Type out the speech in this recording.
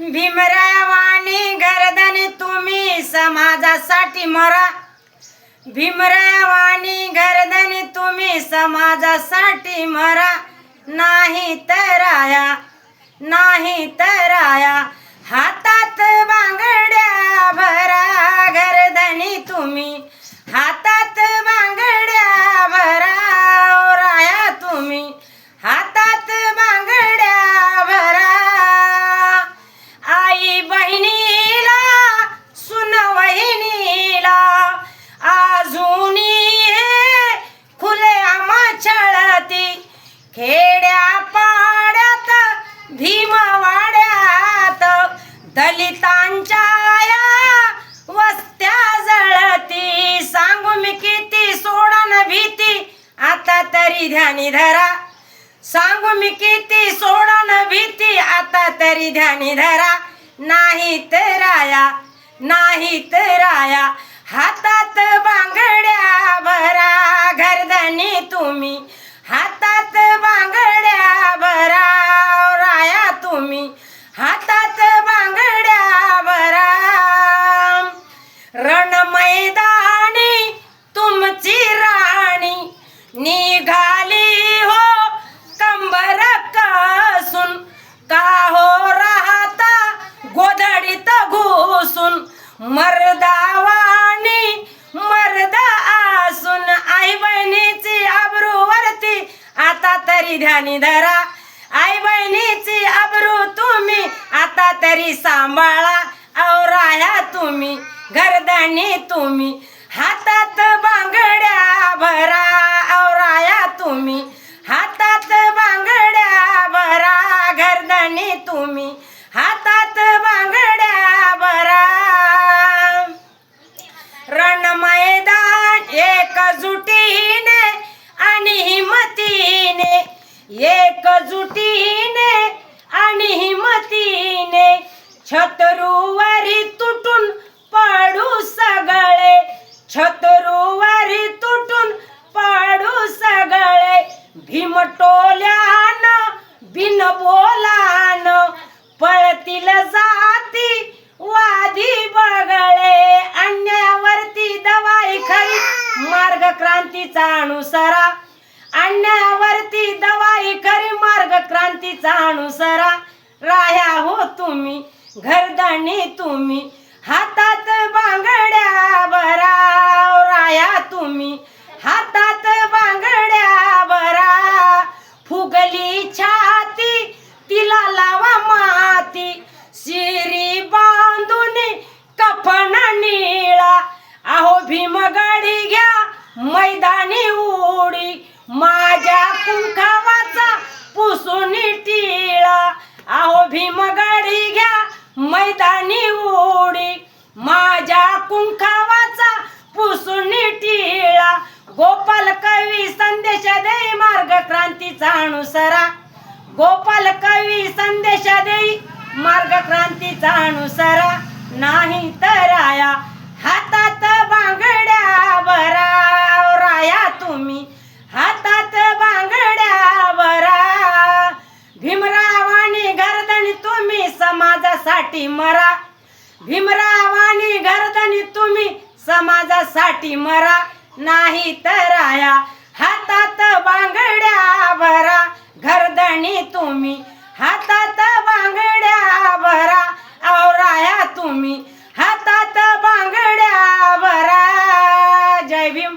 भीमरावानी गर्दन तुम्ही समाजासाठी मरा. भीमरावानी गर्दन तुम्ही समाजासाठी मरा. नाही तर आया हातात बांगड्या भरा. गर्दनी तुम्ही हातात बांगड्या भरा. ओ राया तुम्ही हातात बांगड्या भरा. आई बहिणीला सुन वहिनीला अजूनी हे खुले छळती. खेड्या पाड्यात भीमवाड्यात दलितांच्या या वस्त्या जळती. सांगू मी किती सोडन भीती आता तरी ध्यानी धरा. सांगू मी किती सोडन भीती आता तरी ध्यानी धरा. नाही तर आया हातात बांगड्या भरा. गर्दनी तुम्ही हातात बांगड्या भरा. राया तुम्ही हातात बांगड्या भरा. रण मैदानी तुमची राणी निघाली हो कंबर कसून. का हो राहता गोधडीत घुसून. मर्दावानी मर्द असून आई बहिणीची आबरूवरती आता तरी ध्यानी धरा. आई बहिणीची आबरू तुम्ही आता तरी सांभाळा. औ राया तुम्ही गर्दनी तुम्ही हातात बांगड्या भरा. औ राया तुम्ही हातात बांगड्या भरा. गर्दनी तुम्ही हातात बांगड्या भरा. रण मैदान एकजुटीने आणि हिमतीने. एकजुटीने आणि हिमतीने छतरूवरी तुटून पडू सगळे. छतरूवरी तुटून पडू सगळे. भीमटोल्यान बिन बोलान पळतील जाती वादी बगळे. अन्यायावरती दवाई खरी मार्ग क्रांतीचा अनुसरा. अन्यायावरती दवाई खरी मार्ग क्रांतीचा अनुसरा. राया हो तुम्ही गर्दनी तुम्ही हातात बांगड्या भरा. राया तुम्ही हातात बांगड्या भरा. फुगली छाती तिला लावा माती. शिरी बांधून कफन निळा. अहो भीमगडी घ्या मैदानी उडी. माझ्या कुंकावाचा पुसून टिळा. अहो भीमगडी घ्या मैदानी उडी. माझ्या कुंकावाचा पुसून टिळा. गोपाल कवी संदेश देई मार्ग क्रांतीचा अनुसरा. गोपाल कवी संदेश देई मार्ग क्रांतीचा अनुसरा. नाही तर आया हातात बांगड्या भरा. राया तुम्ही हातात बांगड्या भरा. भीमरावानी गर्दनी तुम्ही समाजासाठी मरा. भीमरावानी गर्दनी तुम्ही समाजासाठी मरा. नाही तर आया हातात बांगड्या भरा. गर्दनी तुम्ही हातात बांगड्या भरा. औ राया तुम्ही हातात बांगड्या भरा. जय भीम.